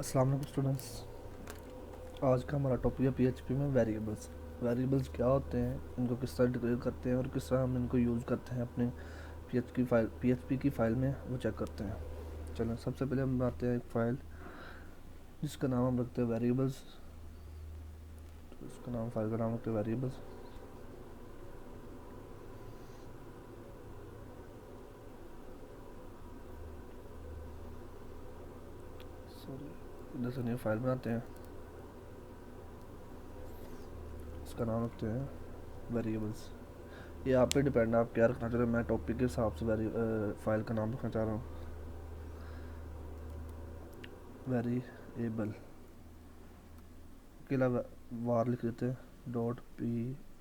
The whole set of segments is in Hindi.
अस्सलाम वालेकुम स्टूडेंट्स। आज का हमारा टॉपिक है पीएचपी में वेरिएबल्स। वेरिएबल्स क्या होते हैं, इनको किस तरह डिक्लेयर करते हैं और किस तरह हम इनको यूज़ करते हैं अपने पीएचपी की फ़ाइल में, वो चेक करते हैं। चलें, सबसे पहले हम बनाते हैं एक फ़ाइल जिसका नाम हम रखते हैं वेरिएबल्स। तो इसका नाम, फाइल का नाम रखते हैं वेरिएबल्स। सॉरी, इधर से न्यू फाइल बनाते हैं, इसका नाम रखते हैं वेरिएबल्स। ये आप पे डिपेंड है, आप क्या रखना चाह रहे हैं। मैं टॉपिक के हिसाब से फाइल का नाम रखना चाह रहा हूँ वेरिएबल के अलावा वार लिख देते हैं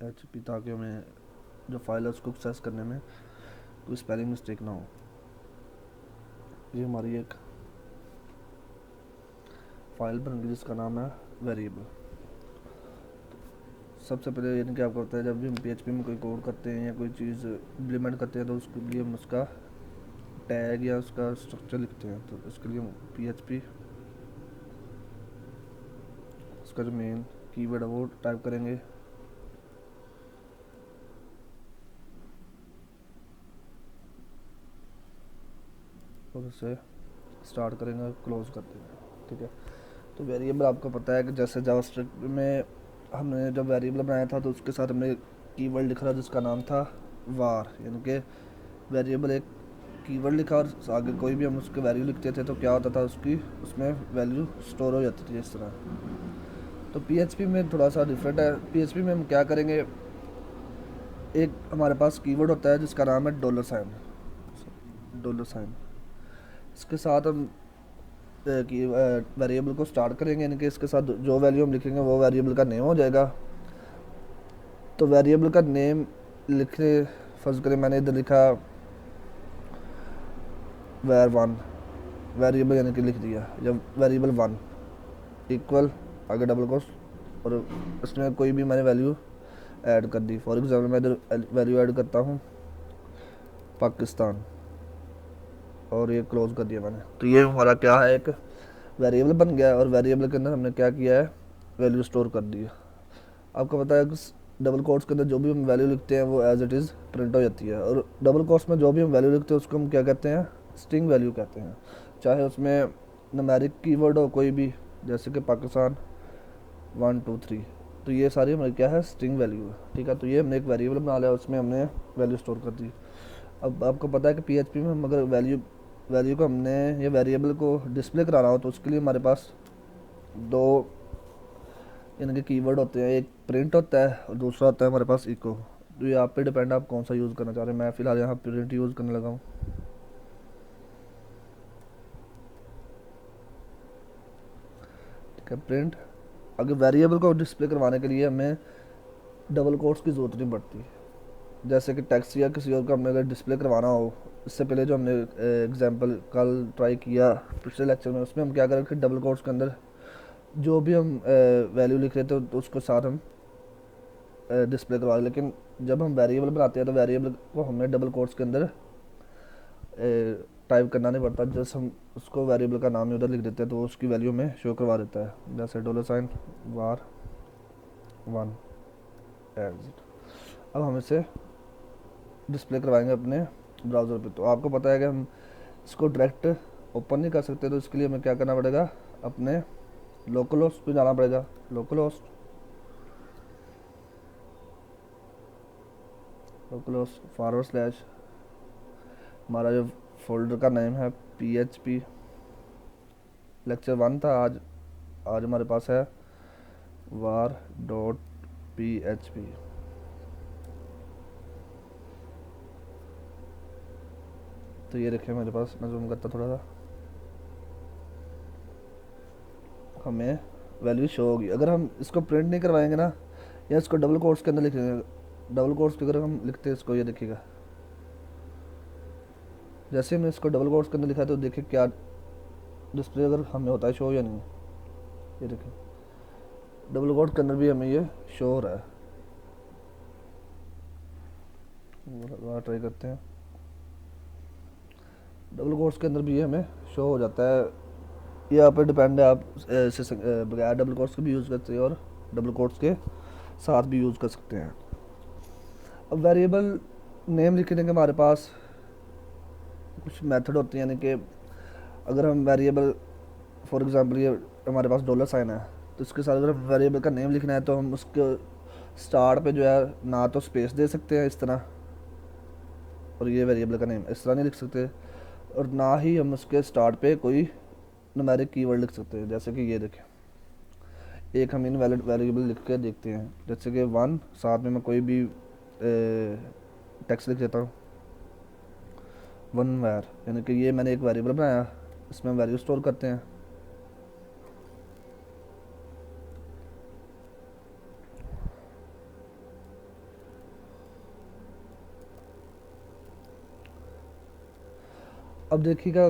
.php, ताकि हमें जो फाइल है उसको एक्सेस करने में कोई स्पेलिंग मिस्टेक ना हो। ये हमारी एक फाइल बन गई जिसका नाम है वेरिएबल। सबसे पहले यानी कि आपको पता है, जब भी हम पीएचपी में कोई कोड करते हैं या कोई चीज़ इम्प्लीमेंट करते हैं तो उसके लिए हम उसका टैग या उसका स्ट्रक्चर लिखते हैं। तो इसके लिए हम पीएचपी, उसका जो मेन कीवर्ड है वो टाइप करेंगे और उसे स्टार्ट करेंगे और क्लोज कर देंगे। ठीक है। तो वेरिएबल आपको पता है कि जैसे जावास्क्रिप्ट में हमने जब वेरिएबल बनाया था तो उसके साथ हमने कीवर्ड लिखा जिसका नाम था वार, यानी कि वेरिएबल एक कीवर्ड लिखा और आगे कोई भी हम उसके वैल्यू लिखते थे तो क्या होता था, उसकी उसमें वैल्यू स्टोर हो जाती थी इस तरह। तो पीएचपी में थोड़ा सा डिफरेंट है। पीएचपी में हम क्या करेंगे, एक हमारे पास कीवर्ड होता है जिसका नाम है $साइन। $साइन, इसके साथ हम कि वेरिएबल को स्टार्ट करेंगे, यानी कि इसके साथ जो वैल्यू हम लिखेंगे वो वेरिएबल का नेम हो जाएगा। तो वेरिएबल का नेम लिखने, फर्ज करें मैंने इधर लिखा var1 वेरिएबल, यानी कि लिख दिया, जब वेरिएबल 1 इक्वल आगे डबल कोट्स और इसमें कोई भी मैंने वैल्यू ऐड कर दी। फॉर एग्जांपल मैं इधर वैल्यू ऐड करता हूँ पाकिस्तान और ये क्लोज कर दिया मैंने। तो ये हमारा क्या है, एक वेरिएबल बन गया और वेरिएबल के अंदर हमने क्या किया है, वैल्यू स्टोर कर दी है। आपको पता है कि डबल कोट्स के अंदर जो भी हम वैल्यू लिखते हैं वो एज इट इज़ प्रिंट हो जाती है, और डबल कोट्स में जो भी हम वैल्यू लिखते हैं उसको हम क्या कहते हैं, स्ट्रिंग वैल्यू कहते हैं। चाहे उसमें न्यूमेरिक कीवर्ड हो कोई भी, जैसे कि पाकिस्तान 1 2 3, तो ये सारी हमारी क्या है, स्ट्रिंग वैल्यू है। ठीक है। तो ये हमने एक वेरिएबल बना लिया, उसमें हमने वैल्यू स्टोर कर दी। अब आपको पता है कि पीएचपी में हम अगर वैल्यू वैल्यू को हमने ये वेरिएबल को डिस्प्ले कराना हो तो उसके लिए हमारे पास दो इनके कीवर्ड होते हैं, एक प्रिंट होता है और दूसरा होता है हमारे पास इको। तो ये आप पे डिपेंड है आप कौन सा यूज़ करना चाह रहे हैं। मैं फ़िलहाल यहाँ प्रिंट यूज़ करने लगा हूँ। ठीक है। प्रिंट, अगर वेरिएबल को डिस्प्ले करवाने के लिए हमें डबल कोट्स की ज़रूरत नहीं पड़ती। जैसे कि टेक्स्ट या किसी और को हमने अगर डिस्प्ले करवाना हो, इससे पहले जो हमने एग्जांपल कल ट्राई किया पिछले लेक्चर में, उसमें हम क्या करें कि डबल कोट्स के अंदर जो भी हम वैल्यू लिख रहे थे तो उसको साथ हम डिस्प्ले करवा दें। लेकिन जब हम वेरिएबल बनाते हैं तो वेरिएबल को हमें डबल कोट्स के अंदर टाइप करना नहीं पड़ता। जस्ट हम उसको वेरिएबल का नाम उधर लिख देते हैं तो वो उसकी वैल्यू में शो करवा देता है, जैसे $साइन var1 एग्जिट। अब हम इसे डिस्प्ले करवाएंगे अपने ब्राउज़र पे। तो आपको पता है कि हम इसको डायरेक्ट ओपन नहीं कर सकते, तो इसके लिए हमें क्या करना पड़ेगा, अपने लोकल होस्ट पे जाना पड़ेगा। लोकल होस्ट // हमारा जो फोल्डर का नेम है PHP लेक्चर 1 था। आज आज हमारे पास है var.php। तो ये रखे मेरे पास, मैं जूम करता थोड़ा सा, हमें वैल्यू शो होगी। अगर हम इसको प्रिंट नहीं करवाएंगे ना, या इसको डबल कोट्स के अंदर लिखेंगे, डबल कोट्स के अगर हम लिखते हैं इसको, ये देखिएगा, जैसे हमने इसको डबल कोट्स के अंदर लिखा है तो देखिए क्या डिस्प्ले अगर हमें होता है शो या नहीं। ये देखिए डबल कोट के अंदर भी हमें ये शो हो रहा है। ट्राई करते हैं, डबल कोट्स के अंदर भी ये हमें शो हो जाता है ये आप पे डिपेंड है, आप इसे बगैर डबल कोट्स के भी यूज़ करते हैं और डबल कोट्स के साथ भी यूज़ कर सकते हैं। अब वेरिएबल नेम लिखने के हमारे पास कुछ मेथड होती हैं, यानी कि अगर हम वेरिएबल फॉर एग्जांपल ये हमारे पास डॉलर साइन है, तो इसके साथ अगर वेरिएबल का नेम लिखना है तो हम उसके स्टार्ट पे जो है ना तो स्पेस दे सकते हैं इस तरह, और ये वेरिएबल का नेम इस तरह नहीं लिख सकते, और ना ही हम उसके स्टार्ट पे कोई न्यूमेरिक कीवर्ड लिख सकते हैं। जैसे कि ये देखें, एक हम इनवैलिड वेरिएबल लिख के देखते हैं, जैसे कि 1 साथ में मैं कोई भी टेक्स्ट लिख देता हूँ 1 var, यानी कि ये मैंने एक वेरिएबल बनाया, इसमें हम वैल्यू स्टोर करते हैं। अब देखिएगा,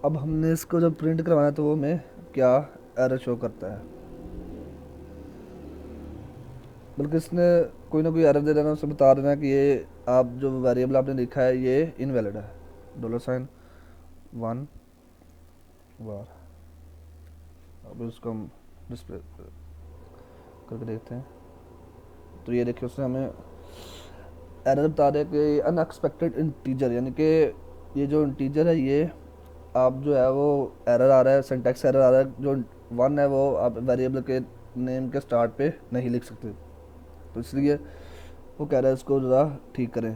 अब हमने इसको जब प्रिंट करवाना है तो वो हमें क्या एरर शो करता है, बल्कि इसने कोई ना कोई एरर दे देना, उसे बता देना कि ये आप जो वेरिएबल आपने लिखा है ये इनवैलिड है, डॉलर साइन 1 var। अब इसको हम डिस्प्ले करके देखते हैं, तो ये देखिए उसने हमें एरर बता रहा है कि अनएक्सपेक्टेड इंटीजर, यानी कि ये जो इंटीजर है ये आप जो है वो एरर आ रहा है, सिंटैक्स एरर आ रहा है, जो 1 है वो आप वेरिएबल के नेम के स्टार्ट पे नहीं लिख सकते, तो इसलिए वो कह रहा है इसको ज़रा ठीक करें।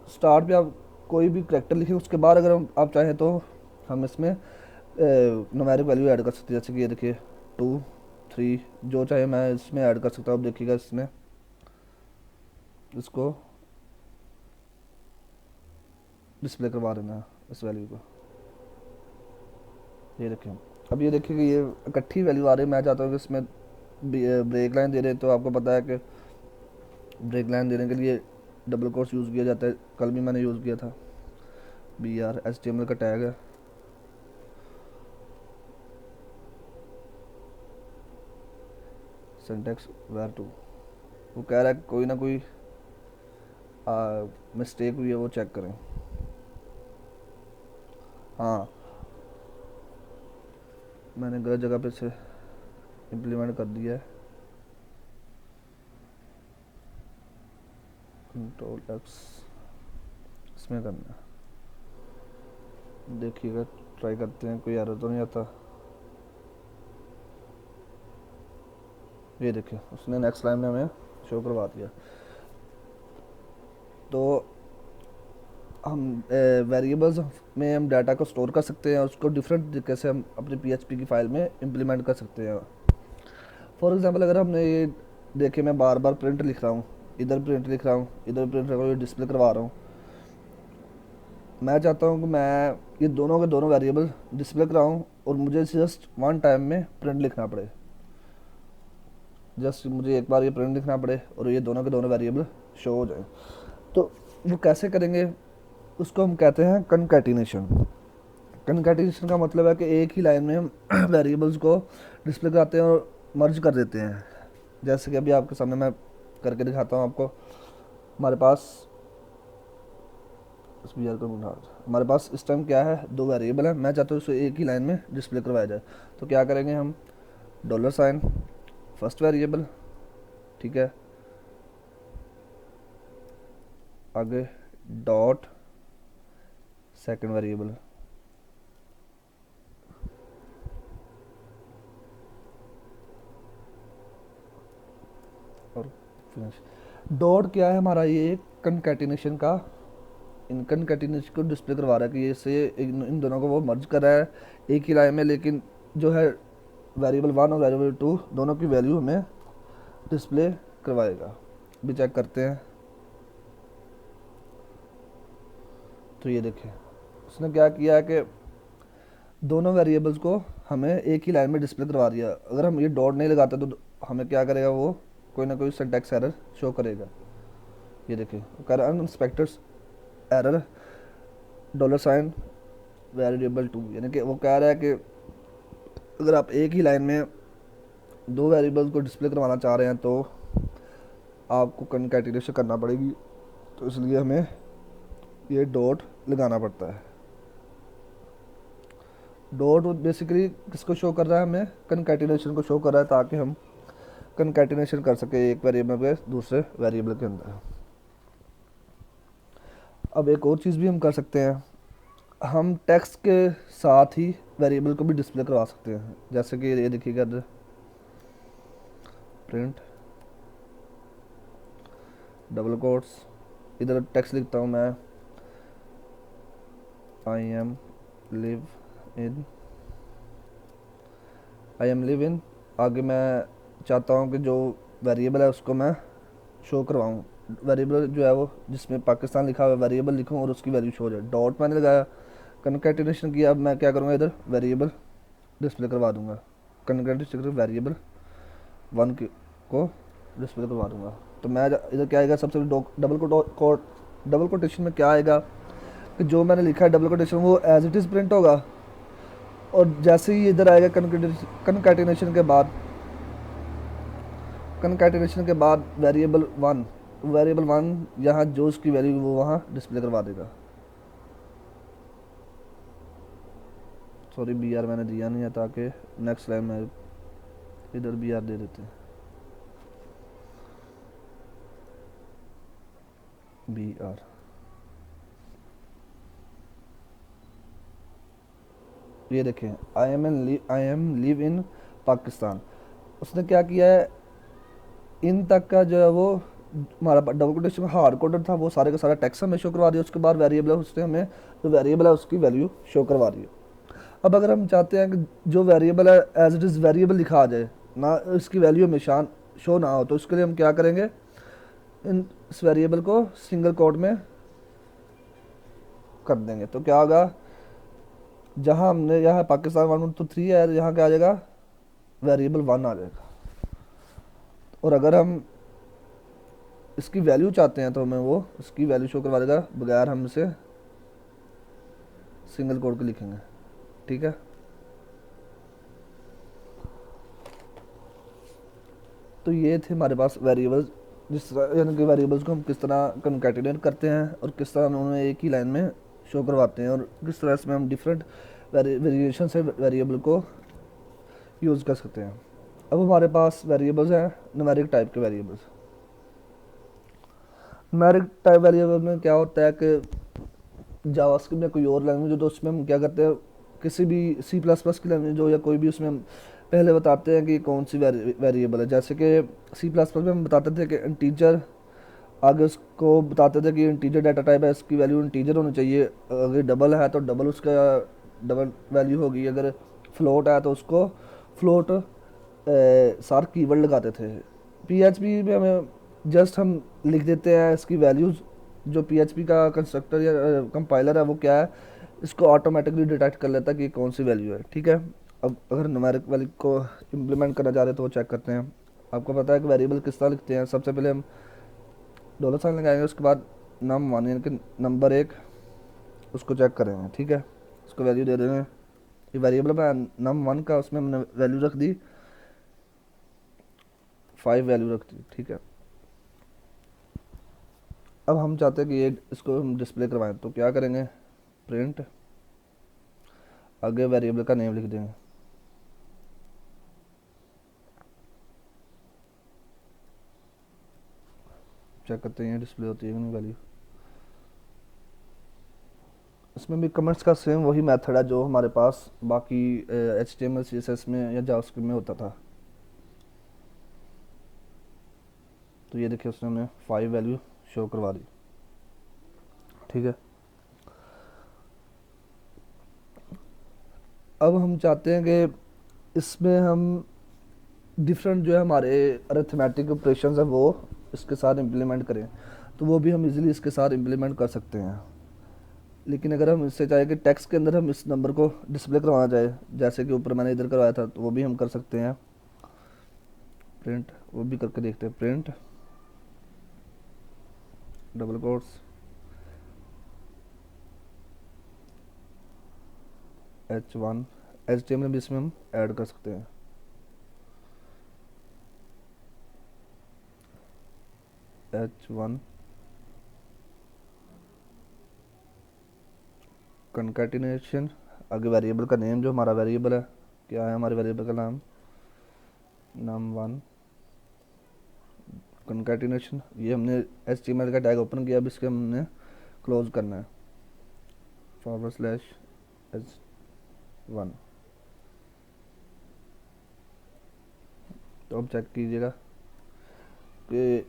स्टार्ट पे आप कोई भी करेक्टर लिखें, उसके बाद अगर आप चाहें तो हम इसमें न्यूमेरिक वैल्यू ऐड कर सकते हैं, जैसे कि ये देखिए 2 3 जो चाहे मैं इसमें ऐड कर सकता हूँ। अब देखिएगा इसने इसको डिस्प्ले करवा देना है इस वैल्यू को, ये देखिए। अब ये देखिए कि ये इकट्ठी वैल्यू आ रही है, मैं चाहता हूँ कि इसमें ब्रेक लाइन दे रहे हैं, तो आपको पता है कि ब्रेक लाइन देने के लिए डबल कोट्स यूज़ किया जाता है, कल भी मैंने यूज़ किया था, BR HTML का टैग है। सिंटैक्स var2, वो कह रहा है कोई ना कोई मिस्टेक हुई है वो चेक करें। हाँ, मैंने गलत जगह पे से इम्प्लीमेंट कर दिया है, Ctrl+X इसमें करना है। देखिएगा, ट्राई करते हैं कोई एरर तो नहीं आता। ये देखिए उसने नेक्स्ट लाइन में हमें शो करवा दिया। तो हम वेरिएबल्स में हम डाटा को स्टोर कर सकते हैं और उसको डिफरेंट तरीके से हम अपनी PHP की फ़ाइल में इम्प्लीमेंट कर सकते हैं। फॉर एग्जांपल अगर हमने ये देखे, मैं बार बार प्रिंट लिख रहा हूँ, इधर प्रिंट लिख रहा हूँ, इधर प्रिंट लिख रहा हूँ, डिस्प्ले करवा रहा हूँ, मैं चाहता हूँ कि मैं ये दोनों के दोनों वेरिएबल डिस्प्ले कराऊँ और मुझे जस्ट 1 टाइम में प्रिंट लिखना पड़े, जस्ट मुझे एक बार ये प्रिंट लिखना पड़े और ये दोनों के दोनों वेरिएबल शो हो जाए। तो वो कैसे करेंगे, उसको हम कहते हैं कनकैटिनेशन। कनकैटिनेशन का मतलब है कि एक ही लाइन में हम वेरिएबल्स को डिस्प्ले कराते हैं और मर्ज कर देते हैं। जैसे कि अभी आपके सामने मैं करके दिखाता हूँ आपको। हमारे पास हमारे पास इस टाइम क्या है, 2 वेरिएबल है, मैं चाहता हूँ उसे एक ही लाइन में डिस्प्ले करवाया जाए। तो क्या करेंगे हम, डॉलर साइन फर्स्ट वेरिएबल, ठीक है, आगे डॉट सेकंड वेरिएबल, और फिनिश। डॉट क्या है हमारा, ये कनकैटिनेशन का, इन कनकैटिनेशन को डिस्प्ले करवा रहा है कि ये से इन दोनों को वो मर्ज कर रहा है एक ही लाइन में, लेकिन जो है वेरिएबल 1 और वेरिएबल 2 दोनों की वैल्यू हमें डिस्प्ले करवाएगा। भी चेक करते हैं, तो ये देखें उसने क्या किया है कि दोनों वेरिएबल्स को हमें एक ही लाइन में डिस्प्ले करवा दिया। अगर हम ये डॉट नहीं लगाते तो हमें क्या करेगा, वो कोई ना कोई सिंटैक्स एरर शो करेगा। ये देखिए कह रहा है unexpected error dollar sign variable 2, यानी कि वो कह रहा है कि अगर आप एक ही लाइन में 2 वेरिएबल्स को डिस्प्ले करवाना चाह रहे हैं तो आपको कनकैटिनेशन करना पड़ेगी, तो इसलिए हमें ये डॉट लगाना पड़ता है। डॉट बेसिकली किसको शो कर रहा है, हमें कंकैटिनेशन को शो कर रहा है, ताकि हम कंकैटिनेशन कर सके एक वेरिएबल के दूसरे वेरिएबल के अंदर। अब एक और चीज़ भी हम कर सकते हैं, हम टेक्स्ट के साथ ही वेरिएबल को भी डिस्प्ले करवा सकते हैं। जैसे कि ये देखिएगा इधर प्रिंट डबल कोट्स, इधर टेक्स्ट लिखता हूँ मैं, आई am live in, I am live इन। आगे मैं चाहता हूँ कि जो वेरिएबल है उसको मैं शो करवाऊँ, वेरिएबल जो है वो जिसमें पाकिस्तान लिखा हुआ है वेरिएबल लिखूँ और उसकी वैल्यू शो हो जाए। डॉट मैंने लगाया, कंकैटिनेशन किया। अब मैं क्या करूँगा, इधर वेरिएबल डिस्प्ले करवा दूंगा, कंकैटिनेशन वेरिएबल 1 को डिस्प्ले करवा दूंगा। तो मैं इधर क्या आएगा, सबसे डबल कोटेशन में क्या आएगा कि जो मैंने लिखा है डबल कोटेशन वो एज इट इज़ प्रिंट होगा, और जैसे ही इधर आएगा कंकैटिनेशन के बाद वेरिएबल वन यहाँ जो उसकी वैल्यू वो वहाँ डिस्प्ले करवा देगा। सॉरी बी आर मैंने दिया नहीं है, ताकि नेक्स्ट लाइन में इधर बी आर दे देते हैं, बी आर। ये देखें, I am live in Pakistan. उसने क्या किया है, इन तक का जो है वो हमारा डबल कोटेशन हार्ड कोडेड था, वो सारे का सारा टेक्स्ट हमें शो करवा दिया। उसके बाद वेरिएबल है, उसने हमें जो वेरिएबल है उसकी वैल्यू शो करवा दी है। अब अगर हम चाहते हैं कि जो वेरिएबल है एज इट इज़ वेरिएबल लिखा आ जाए ना, इसकी वैल्यू हमेशा शो ना हो, तो उसके लिए हम क्या करेंगे, इस वेरिएबल को सिंगल कोट में कर देंगे। तो क्या होगा, जहां हमने यहाँ पाकिस्तान 1 2 3 है, यहाँ क्या आ जाएगा, वेरिएबल 1 आ जाएगा। और अगर हम इसकी वैल्यू चाहते हैं तो हमें वो इसकी वैल्यू शो करवा देगा, बगैर हम इसे सिंगल कोड के लिखेंगे। ठीक है, तो ये थे हमारे पास वेरिएबल्स, जिस तरह यानी कि वेरिएबल्स को हम किस तरह कंकैटिनेट करते हैं और किस तरह उन्हें एक ही लाइन में शो करवाते हैं, और किस तरह इसमें हम डिफरेंट वेरिएशन से वेरिएबल को यूज़ कर सकते हैं। अब हमारे पास वेरिएबल्स हैं न्यूमेरिक टाइप के वेरिएबल्स। न्यूमेरिक टाइप वेरिएबल में क्या होता है कि जावास्क्रिप्ट या कोई और लैंग्वेज हो तो उसमें हम क्या करते हैं, किसी भी सी प्लस प्लस की लैंग्वेज हो या कोई भी, उसमें हम पहले बताते हैं कि कौन सी वेरिएबल है। जैसे कि सी प्लस प्लस में हम बताते थे कि इंटीजर, आगे उसको बताते थे कि इंटीजर डाटा टाइप है, इसकी वैल्यू इंटीजर होनी चाहिए। अगर डबल है तो डबल उसका डबल वैल्यू होगी, अगर फ्लोट है तो उसको फ्लोट सार कीवर्ड लगाते थे। पीएचपी में हमें जस्ट हम लिख देते हैं इसकी वैल्यूज़, जो पीएचपी का कंस्ट्रक्टर या कंपाइलर है वो क्या है, इसको ऑटोमेटिकली डिटेक्ट कर लेता है कि कौन सी वैल्यू है। ठीक है, अब अगर न्यूमेरिक वैल्यू को इम्प्लीमेंट करना चाह रहे हैं तो वो चेक करते हैं। आपको पता है कि वेरिएबल किस तरह लिखते हैं, सबसे पहले हम डॉलर साइन लगाएंगे, उसके बाद नम वन यानी कि नंबर 1 उसको चेक करेंगे। ठीक है, उसको वैल्यू दे देंगे, ये वेरिएबल में num1 का उसमें हमने वैल्यू रख दी 5 वैल्यू रख दी। ठीक है, अब हम चाहते हैं कि ये इसको हम डिस्प्ले करवाएं, तो क्या करेंगे, प्रिंट, आगे वेरिएबल का नेम लिख देंगे, चेक करते हैं डिस्प्ले होती है कि नहीं वैल्यू। इसमें भी कमेंट्स का सेम वही मेथड है जो हमारे पास बाकी HTML CSS में या जावास्क्रिप्ट में होता था। तो ये देखिए उसने हमें 5 वैल्यू शो करवा दी। ठीक है, अब हम चाहते हैं कि इसमें हम डिफरेंट जो है हमारे अरिथमेटिक ऑपरेशंस है वो इसके साथ इम्प्लीमेंट करें, तो वो भी हम इजीली इसके साथ इम्प्लीमेंट कर सकते हैं। लेकिन अगर हम इससे चाहें कि टेक्स्ट के अंदर हम इस नंबर को डिस्प्ले करवाना चाहे, जैसे कि ऊपर मैंने इधर करवाया था, तो वो भी हम कर सकते हैं। प्रिंट, वो भी करके देखते हैं, print double quotes H1, HTML भी इसमें हम ऐड कर सकते हैं। H1 कंकैटिनेशन, आगे वेरिएबल का नेम, जो हमारा वेरिएबल है, क्या है हमारे वेरिएबल का नाम, num1 कंकैटिनेशन। ये हमने HTML का टैग ओपन किया, अब इसके हमने क्लोज करना है, /h1। तो अब चेक कीजिएगा कि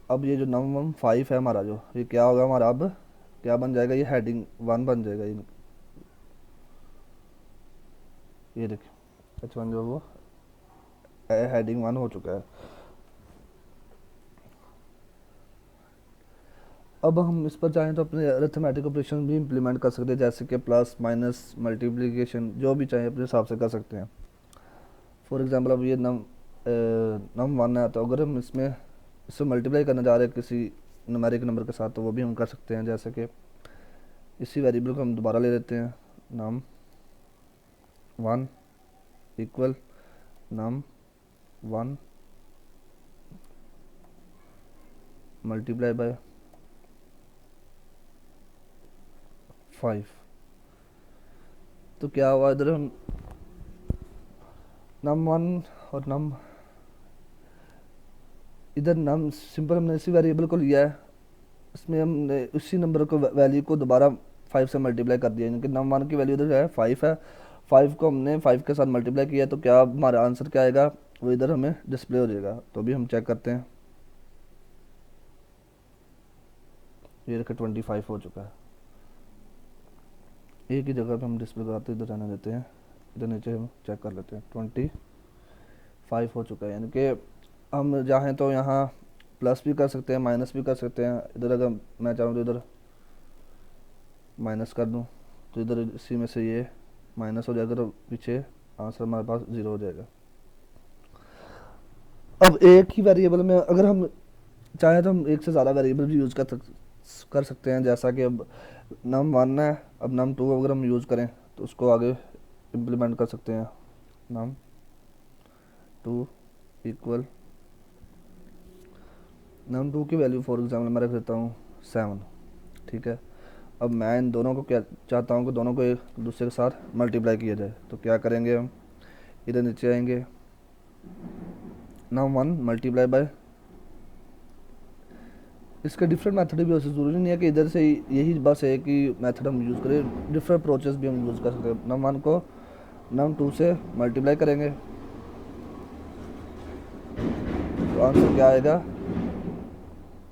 अब ये जो num1 5 है हमारा, जो ये क्या होगा हमारा, अब क्या बन जाएगा, ये हेडिंग 1 बन जाएगा। ये देखिए H1 जो वो हेडिंग 1 हो चुका है। अब हम इस पर चाहें तो अपने अरिथमेटिक ऑपरेशन भी इम्प्लीमेंट कर सकते हैं, जैसे कि प्लस माइनस मल्टीप्लिकेशन, जो भी चाहे अपने हिसाब से कर सकते हैं। फॉर एग्जांपल अब ये num1 है, तो अगर हम इससे मल्टीप्लाई करना चाह रहे हैं किसी न्यूमेरिक नंबर के साथ, तो वो भी हम कर सकते हैं। जैसे कि इसी वेरिएबल को हम दोबारा ले लेते हैं, num1 equal num1 multiply by 5। तो क्या हुआ, इधर हम num1 और इधर नम सिंपल हमने इसी वेरिएबल को लिया है, इसमें हमने उसी नंबर को वैल्यू को दोबारा 5 से मल्टीप्लाई कर दिया, क्योंकि num1 की वैल्यू इधर है 5 है, 5 को हमने 5 के साथ मल्टीप्लाई किया, तो क्या हमारा आंसर क्या आएगा, वो इधर हमें डिस्प्ले हो जाएगा। तो अभी हम चेक करते हैं, ये देखिए 25 हो चुका है। एक ही जगह पे हम डिस्प्ले कराते इधर रहने देते हैं, इधर नीचे हम चेक कर लेते हैं, 25 हो चुका है। यानी कि हम चाहें तो यहाँ प्लस भी कर सकते हैं, माइनस भी कर सकते हैं। इधर अगर मैं चाहूँ तो इधर माइनस कर दूँ, तो इधर इसी में से ये माइनस हो जाएगा, तो पीछे आंसर हमारे पास 0 हो जाएगा। अब एक ही वेरिएबल में अगर हम चाहें तो हम एक से ज़्यादा वेरिएबल भी यूज़ कर सकते हैं, जैसा कि अब num1 है, अब num2 अगर हम यूज़ करें तो उसको आगे इम्प्लीमेंट कर सकते हैं, num2 इक्वल num2 की वैल्यू फॉर एग्जाम्पल मैं रख देता हूँ 7, ठीक है। अब मैं इन दोनों को क्या चाहता हूँ कि दोनों को एक दूसरे के साथ मल्टीप्लाई किया जाए, तो क्या करेंगे हम, इधर नीचे आएंगे, num1 मल्टीप्लाई बाय, इसके डिफरेंट मेथड भी हो सकते, ज़रूरी नहीं है कि इधर से यही बस है कि मेथड हम यूज़ करें, डिफरेंट अप्रोचेस भी हम यूज़ कर सकते हैं। num1 को num2 से मल्टीप्लाई करेंगे, तो आंसर क्या आएगा,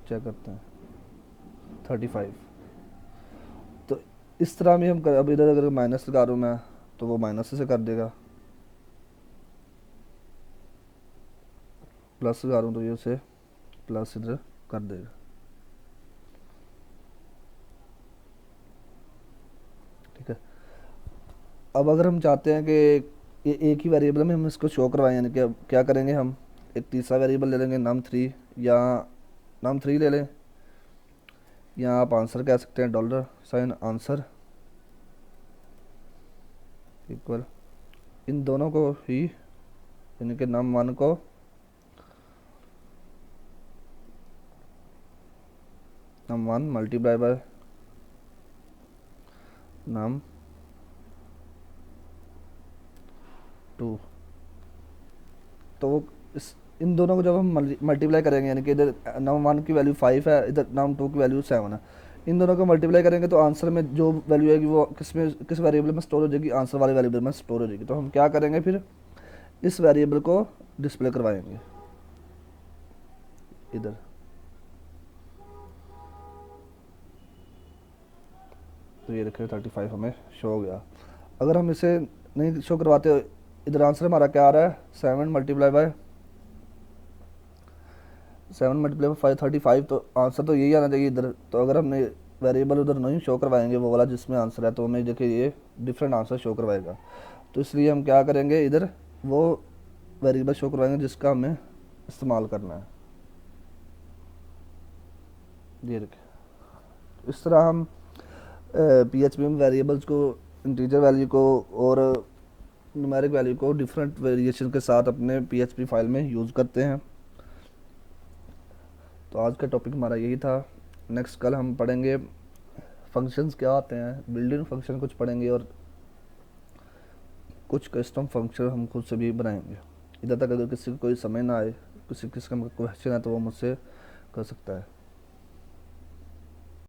चेक करते हैं, 35। तो इस तरह में हम अब इधर अगर माइनस लगा रहा हूँ मैं, तो वो माइनस से कर देगा, प्लस लगा रहा हूँ तो ये उसे प्लस इधर कर देगा, ठीक है। अब अगर हम चाहते हैं कि ये एक ही वेरिएबल में हम इसको शो करवाएं, यानी कि अब क्या करेंगे, हम एक तीसरा वेरिएबल ले लेंगे num3, या num3 ले लें, या आप आंसर कह सकते हैं, $, आंसर इक्वल इन दोनों को ही, यानी कि num1 को num1 मल्टीप्लाई बाय num2, तो इन दोनों को जब हम मल्टीप्लाई करेंगे, यानी कि इधर num1 की वैल्यू 5 है, इधर num2 की वैल्यू 7 है, इन दोनों को मल्टीप्लाई करेंगे तो आंसर में जो वैल्यू आएगी वो किस वेरिएबल में स्टोर हो जाएगी, आंसर वाले वेरिएबल में स्टोर हो जाएगी। तो हम क्या करेंगे, फिर इस वेरिएबल को डिस्प्ले करवाएंगे इधर, तो ये देखिए 35 हमें शो हो गया। अगर हम इसे नहीं शो करवाते, इधर आंसर हमारा क्या आ रहा है, 7 मल्टीप्लाई बाय 5, 35, तो आंसर तो यही आना चाहिए इधर। तो अगर हमने वेरिएबल उधर नहीं शो करवाएंगे वो वाला जिसमें आंसर है, तो हमें देखिए ये डिफरेंट आंसर शो करवाएगा। तो इसलिए हम क्या करेंगे, इधर वो वेरिएबल शो करवाएंगे जिसका हमें इस्तेमाल करना है। ये देखिए इस तरह हम PHP में वेरिएबल्स को, इंटीजर वैल्यू को और न्यूमेरिक वैल्यू को डिफरेंट वेरिएशन के साथ अपने PHP फाइल में यूज़ करते हैं। तो आज का टॉपिक हमारा यही था। नेक्स्ट कल हम पढ़ेंगे फंक्शंस क्या आते हैं, बिल्ट इन फंक्शन कुछ पढ़ेंगे, और कुछ कस्टम फंक्शन हम खुद से भी बनाएंगे। इधर तक अगर किसी को कोई समय ना आए, किसी किसी का क्वेश्चन है तो वो मुझसे कर सकता है।